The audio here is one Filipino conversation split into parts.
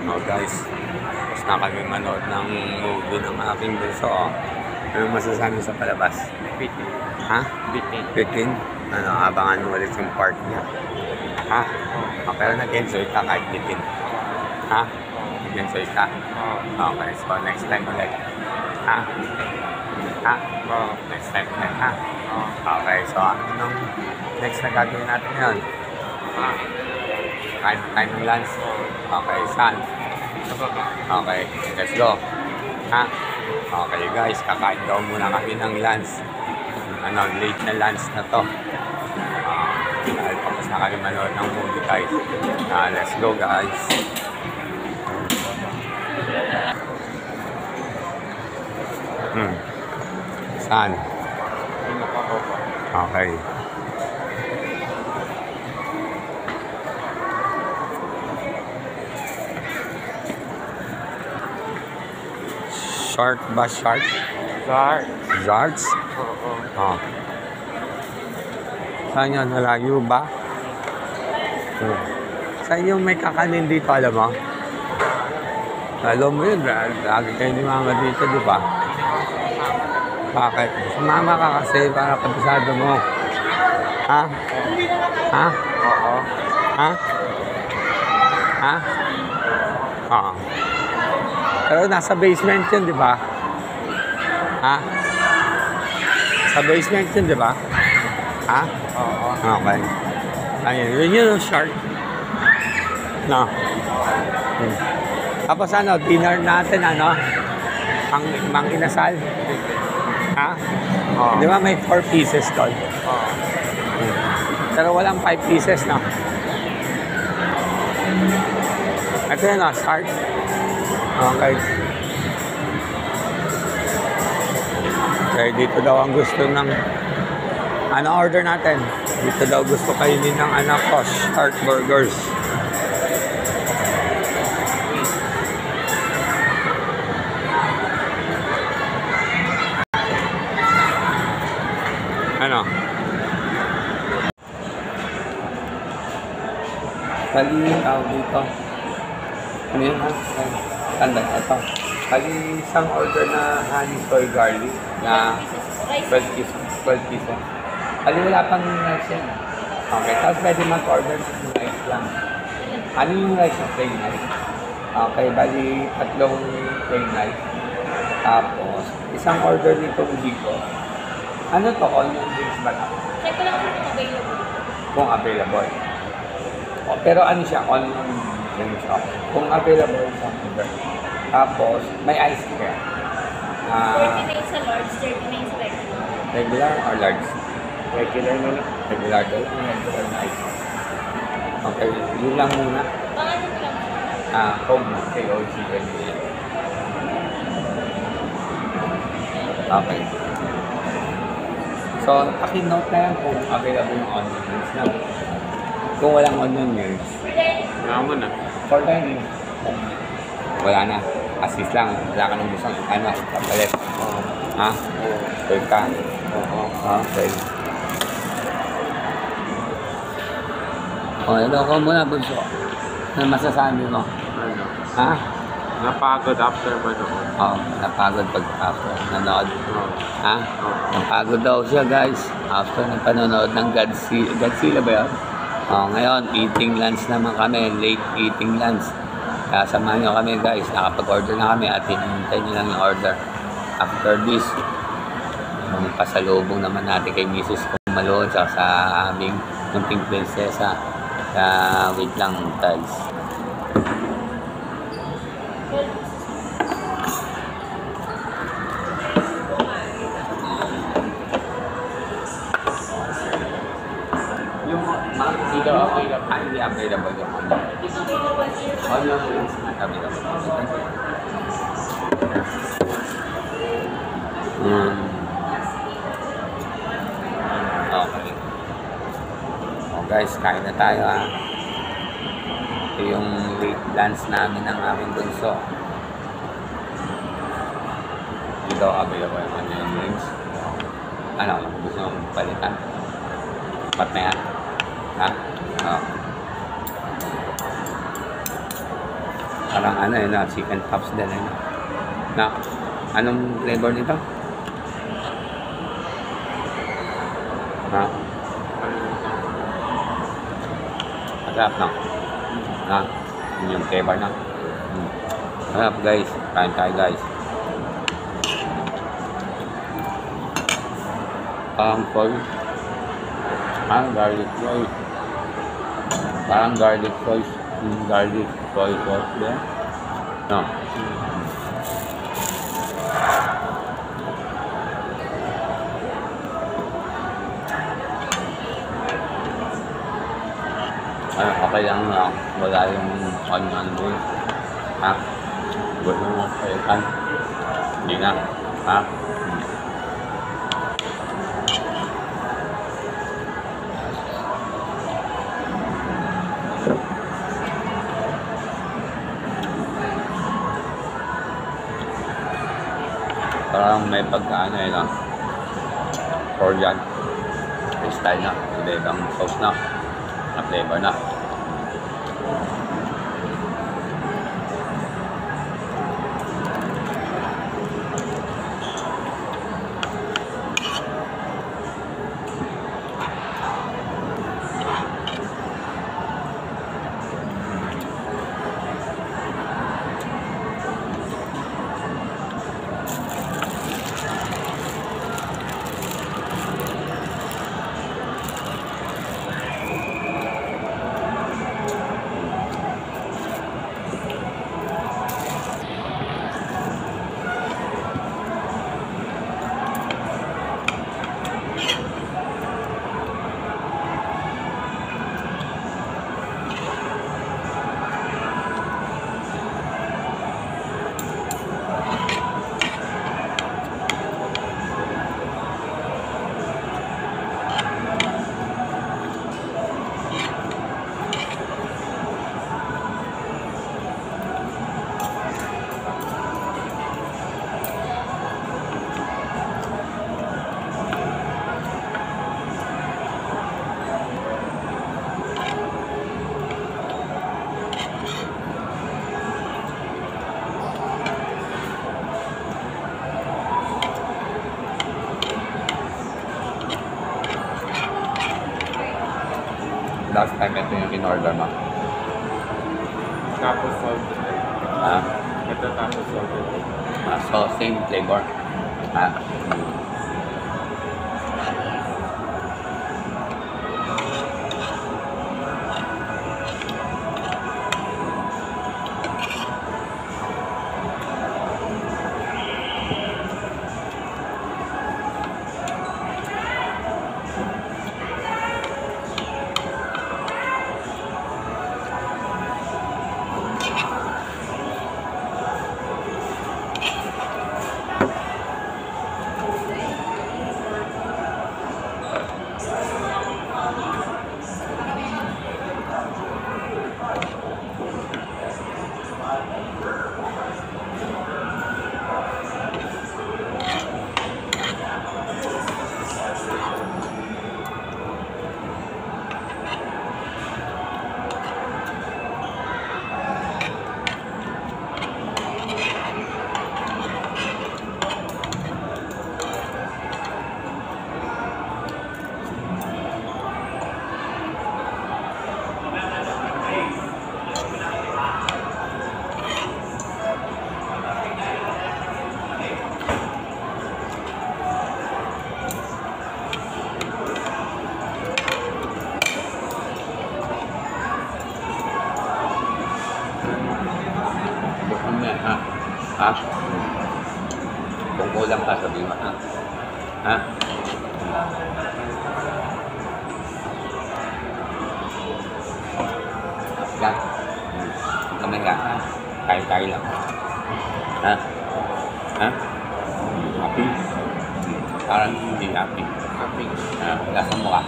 Oh guys, tapos na kami manood ng movie ng aking bunso. Ano masasabi sa palabas? Bitin. Ha? Bitin. Bitin? Ano, abangan mo ulit yung part niya. Ha? Oh, pero nag-enjoy ka kahit bitin. Ha? Nag-enjoy ka? Okay, so next time ulit. Ha? Ha? Next time ulit, ha? Okay, so anong next na gagawin natin ngayon? Kain tayo ng lunch. Okay, saan? Okay, let's go. Ha? Okay guys, kakain daw muna kami ng lunch. Ano, late na lunch na to. Dahil tapos na kami manood ng movie guys. Let's go guys. Saan? Okay. Shark ba? Shark? Shark. Sharks? Oo. Oh. Saan yan? Malayo ba? Saan yung may kakanin dito, alam mo? Alam mo yun, lagi kayo ni mama dito, di ba? Bakit? Sumama ka kasi para kabisado mo. Ha? Ha? Oo. Ha? Ha? Oo. Pero nasa basement yun, di ba? Ha? Sa basement yun, di ba? Ha? Oo. Okay. Ayun, yun yung shark. No. Tapos ano, dinner natin, ano? Mang inasal. Ha? Di ba may 4 pieces doon? Pero walang 5 pieces, no? Ito yun, no? Shark. Okay. Okay, dito daw ang gusto ng ano order natin. Dito daw gusto kainin ng anak ko, Shark Burgers. Ano? Kali tao dito. Ano yun ha? Tanda ito. Kali isang order na honey soy garlic na 12 piso. Kali wala pang rice yan. Okay, tapos pwede mag-order ng rice lang. Ano yung rice na plain rice? Okay, bali 3 plain rice. Tapos, isang order nitong dito. Ano to? Onion rings ba na? Check ko lang kung available. Kung available. O, pero ano siya? Onion rings shop. Kung available sa order. Tapos, may ice cream. 39 sa large, 39 sa regular. Regular or large? Regular na lang. Regular daw. Regular na ice cream. Okay, yun lang muna. Paano ko lang? Home na. KOG. Okay. So, pakinote na yan kung available yung onion rings na. Kung walang onion rings, Nga mo na. for dining, wala na. Assist lang. Wala ka nang gustong ano, kapalit. Ha? Wait ka. Okay. O, ano ko muna, bunso? Ano masasabi mo? Ano? Ha? Napagod after manood. Napagod pag after nanood. Ha? Oo. Napagod daw siya, guys. After ng panonood ng Godzilla. Godzilla ba yun? Ngayon, eating lunch naman kami. Late eating lunch. Kaya samahan nyo kami, guys. Nakapag-order na kami at hinihintay nyo lang yung order. After this, yung pasalubong naman natin kay Mrs. Kumalo at sa aming munting prinsesa. Kaya wait lang, guys. Yung dito available. Hindi available yung onion rings not available. Okay. Guys, kain na tayo ha. Ito yung late lunch namin ng aming bunso. Dito available yung onion rings. Ano, gusto mong palitan? Pat na yan. Ha? Parang ano yun na, chicken chops din eh. Na, anong flavor nito? Ha? Masarap na. Ha? Yun yung flavor na. Masarap guys. Kain tayo guys. Parang soy. Garlic soy. Parang garlic soy. Garlic soy sauce din. No. Okay lang na wala yung ano mo. Ha? Gusto mo kayo. Hindi na. Ha? Parang may pagkaano yun lang. Korean style na. Iba-ibang sauce na. Na flavor na. Last time ito yung in-order mo. Tapos salted. Ah, Ito tapos salted. so same flavor. Ah, ha? Kung kulang ka, sabihin mo, ha? Ha? Yan. Kamay ka, ha? Kain-kain lang. Ha? Ha? Happy? Parang hindi happy. Happy. Lasa mo ka.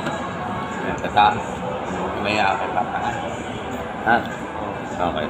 Tata, may happy pa pa, ha? Ha? Okay.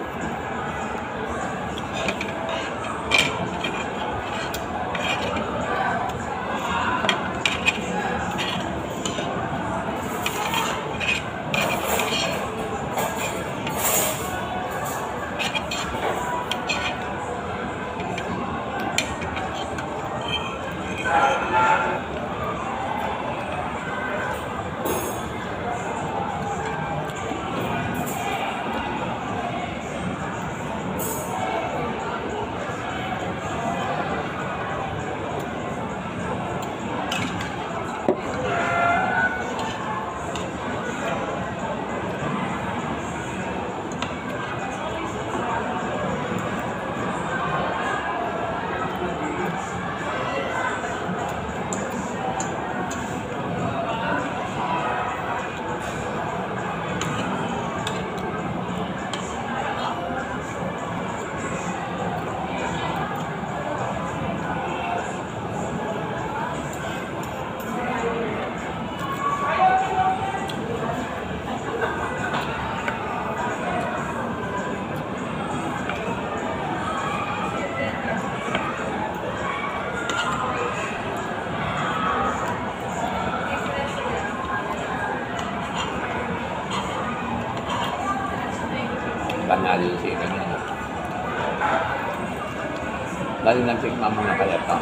Lalo na tikman mo na pala ito.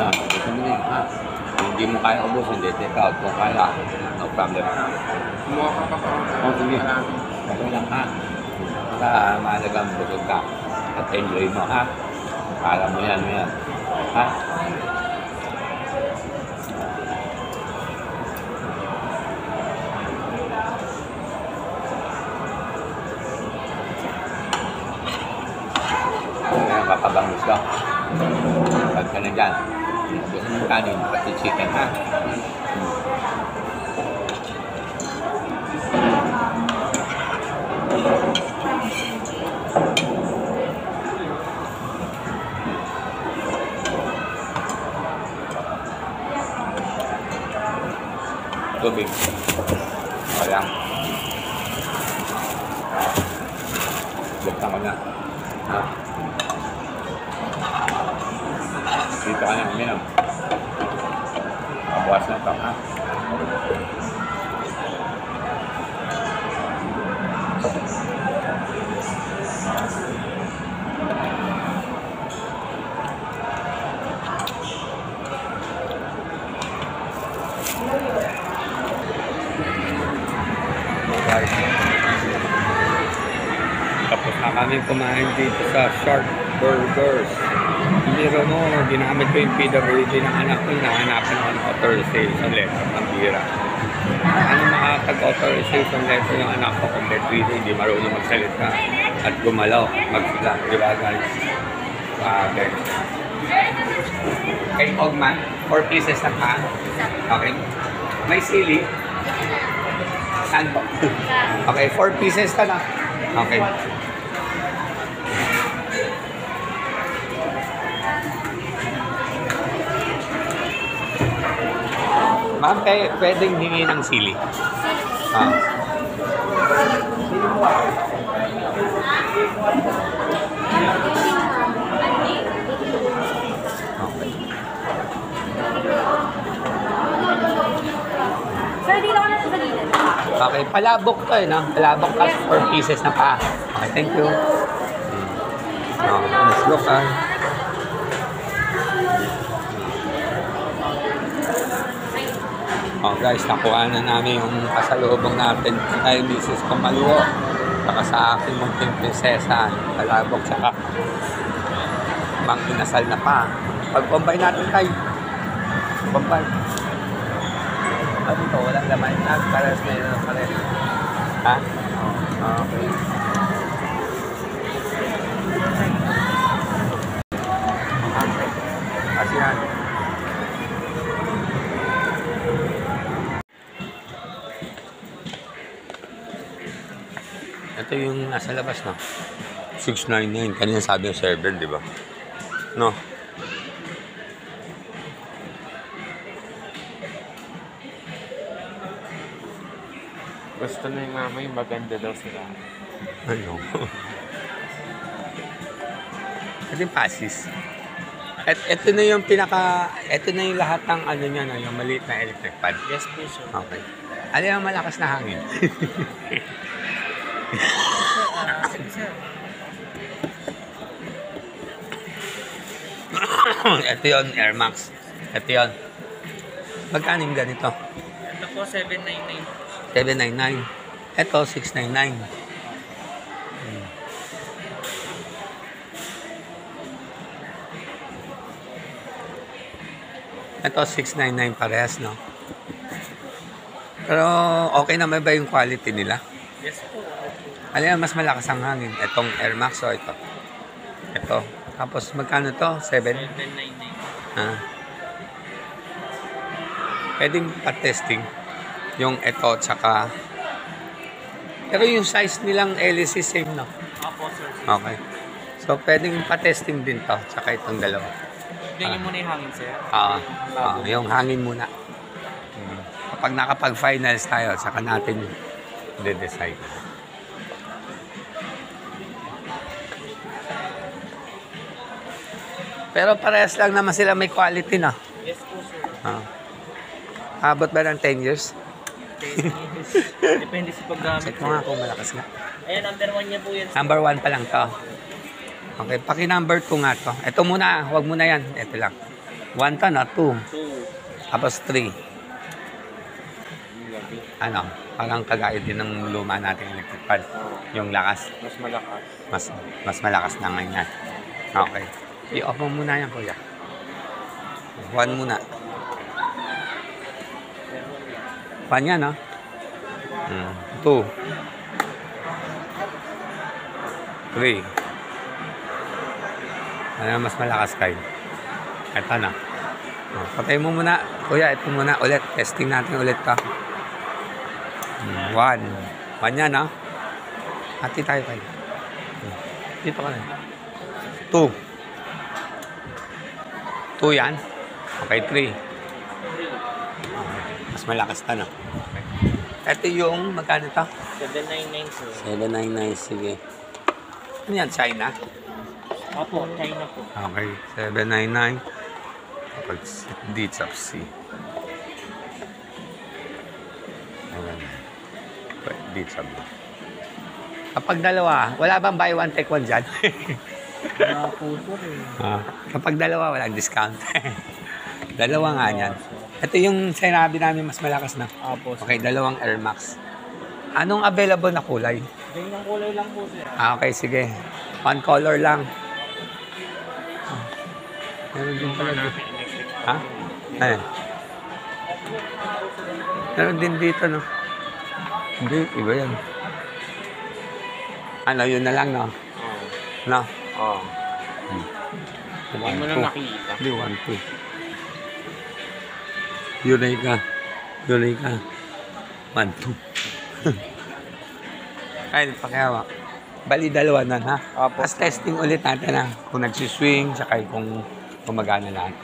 Ito mo na ha. Kung hindi mo kaya ubusin, hindi take out. Kung kaya, no problem. Kumuha ka pa pa. Sige. Okay lang ha. Baka mahalagang busog ka. At enjoy mo ha. Para mo yan. Ha? Kaya kakabangis ka. Pag ka na dyan. Gusto mo kanin, pati chicken ha. Tubig. Walang. Buktan ko na. Ha? Dito ka na uminom. Mabukas na ito, ha? Tapos na kami kumain dito sa Shark Burgers. Biro mo, ginamit ko yung PWD ng anak ko, nahanapan ako ng authorization letter ng bira. Ano makakag-authorization letter yung anak ko kung hindi marunong magsalita at gumalaw, magsila, di ba guys? Okay. Kay Ogman, 4 pieces na pan. Okay. May sili. Saan po? Okay, 4 pieces ka na. Okay. Ma'am, pwedeng hingi ng sili. Ah. Okay. Sir, dito ka na sa gilid. Okay, palabok to no? Palabok ka 4 pieces na pa. Okay, thank you. Let's look Oh guys, nakuha na namin yung kasalubong natin kay Mrs. Kumaluo. Saka sa aking munting prinsesa, palabok, saka mang inasal na pa. Pag-combine natin tayo. Combine. Ano ito? Walang laman. Pares na yun. Pares. Ha? Okay. Asihan. Ito yung nasa labas na. 699. Kanina sabi yung server, di ba? No? Gusto na yung mama yung maganda daw sila. Ano? Ito yung passes. Ito na yung ito na yung lahat ng ano niya, no? Yung maliit na electric pad. Yes, po, sir. Okay. Ano yung malakas na hangin? Ito yun, Air Max. Ito yun. Magkano yung ganito? Ito po, 799. 799. Ito, 699. Ito, 699 parehas, no? Pero, okay naman ba yung quality nila? Yes po. Ano yan, mas malakas ang hangin? Itong Air Max o ito? Ito. Tapos, magkano to? 799. Ah. Pwedeng pa-testing. Yung ito, tsaka... Pero yung size nilang LEC same, no? Opo, sir. Okay. So, pwedeng pa-testing din to, tsaka itong dalawa. Tingnan mo muna yung hangin, sir. Yung hangin muna. Kapag nakapag-finals tayo, saka natin de-decide. Pero parehas lang naman sila may quality na. Yes po, sir. Abot ba ng 10 years? Depende sa paggamit. Check mo nga kung malakas nga. Ayan, number 1 niya po yan. Number 1 pa lang to. Okay, paki-number 2 nga to. Ito muna, huwag muna yan. Ito lang. 1 to na, 2. 2. Tapos 3. Ano, parang kagaya din ng luma natin electric fan. Yung lakas. Mas malakas. Mas malakas na ngayon yan. Okay. I-off mo muna yan, kuya. 1 muna. 1 yan, no? 2. 3. Ano mas malakas kayo? Ito na. Patay mo muna. Kuya, ito muna. Ulit. Testing natin ulit ka. 1. 1 yan, no? Hati tayo kayo. Dito ka na. 2. 2 yan. Okay, 3. Mas malakas ta, no? Ito yung, magkano ito? 799 sir. 799, sige. Ano yan, China? Opo, China po. Okay, 799. Kapag dito sa C. Ayan. Dito sa B. Kapag dalawa, wala bang buy one, take one dyan? Wala po sir eh. Kapag dalawa, walang discount. Dalawa nga yan. Ito yung sinabi namin mas malakas na. Opo sir. Okay, dalawang Air Max. Anong available na kulay? Ganyang kulay lang po sir. Okay, sige. One color lang. Meron din pala dito. Ha? Ayan. Meron din dito, no? Hindi, iba yan. Ano, yun na lang, no? No? Oo. Hindi mo na nakita. Hindi, 1, 2. Yunay ka. Yunay ka. 1, 2. Ay, pakihawa. Bali, dalawa na, ha? Tapos testing ulit natin, ha? Kung nagsiswing, saka kung gumagana lahat.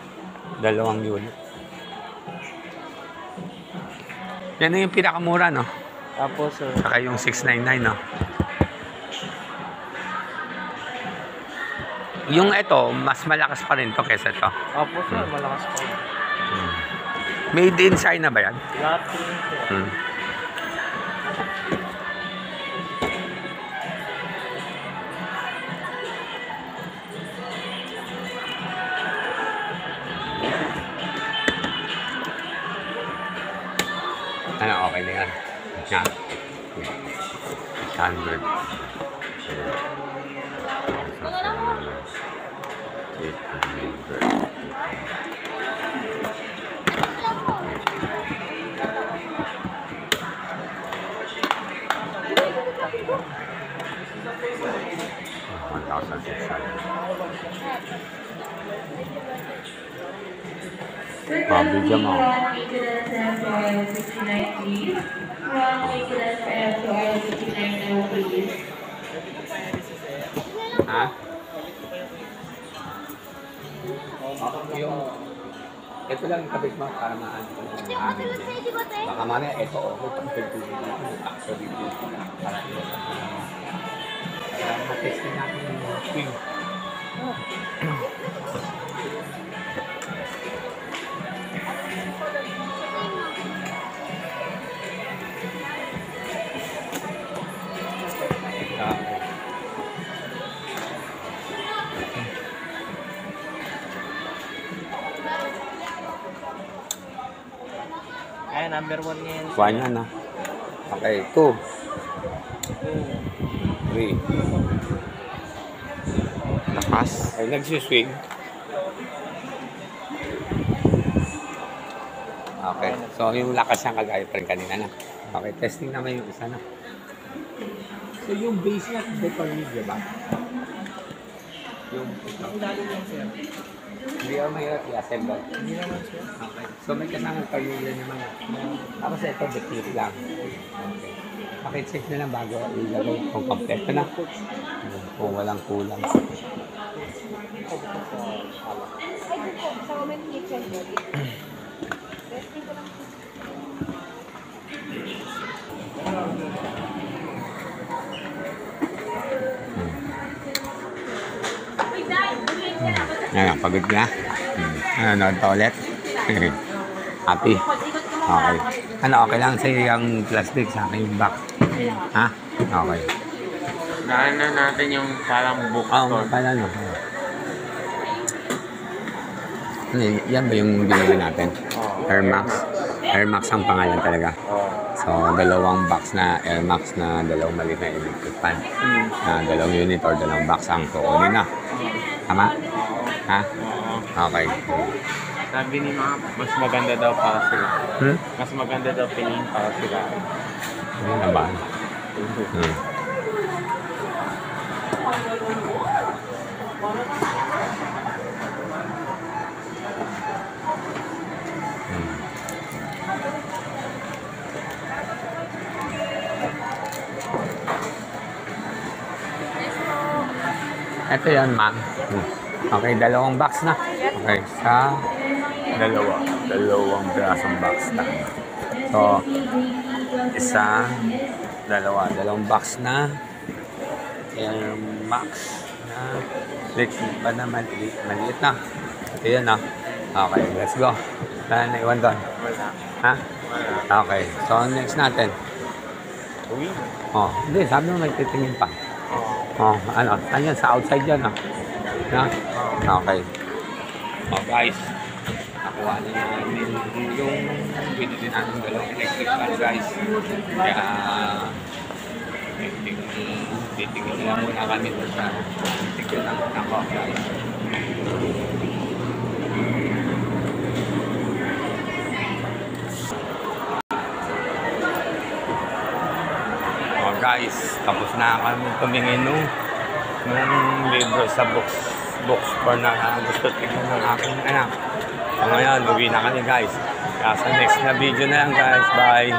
Dalawang unit. Yan na yung pinakamura, no? Opo sir. Saka yung 699, no? Yung ito, mas malakas pa rin to kesa ito. Opo sir, malakas po. Made in China ba yan? Lahat po yun sir. Ano, okay na yan. Yan. 100. 1,600. Bigyan mo. Ha? Yung... Ito lang yung kapit mo para maano ko ng amin. Baka mamaya, ito okay. Pag-pagpagpagpag actually dito. Para matesting natin yung swing. Ayan, number 1 niya yan. Kuha niya na. Okay, 2. 3. Lakas. Ay, nagsiswing. Okay, so yung lakas niya kagaya pa rin kanina na. Okay, testing naman yung isa na. So yung base niya, decorate, di ba? Yung Ilalim lang sir. hindi ako mahirap i-assemble. Hindi naman sir. Okay, so may kasama pamilya naman. Tapos ito, dekit lang. Okay. Pakicheck na lang bago ilagay kung kompleto na. Kung walang kulang. Ayan, pagod na. Nanonood pa ulit. Happy. Okay. Ano, okay lang sa'yo yung plastic sa akin yung box? Ha? Okay. Daan na natin yung parang Oo, bookstore. pala no. Ano, yan ba yung binili natin? Air Max? Air Max ang pangalan talaga. So, dalawang box na Air Max na dalawang maliit na electric fan. Na dalawang unit or dalawang box ang kukunin na. Tama? Ha? Oo. Okay. Sabi ni mga mas maganda daw para sila. Hmm? Mas maganda daw piliin para sila. Ano na ba? Ito yan, ma'am. Okay, dalawang box na. Okay, sa dalawang brasong box na. So, isa, dalawang box na. Air Max na electric pa na maliit na. Ito yan, Okay, let's go. Wala na iwan doon. Wala. Ha? Wala. Okay, so next natin. Uy. Oh, hindi, sabi mo may titingin pa. Oo. Oh, ano? Saan yan? Sa outside yan, Na? Okay. Oh, guys. Nakuha na namin yung binili namin dalawang electric fan, guys. Kaya, titingin lang muna kami doon sa titigil ng ako, guys. Oh, guys, tapos na kami tumingin nung libro sa bookstore na gusto tingnan ng aking anak. So ngayon, uwi na kami guys. Kaya sa next na video na lang guys. Bye!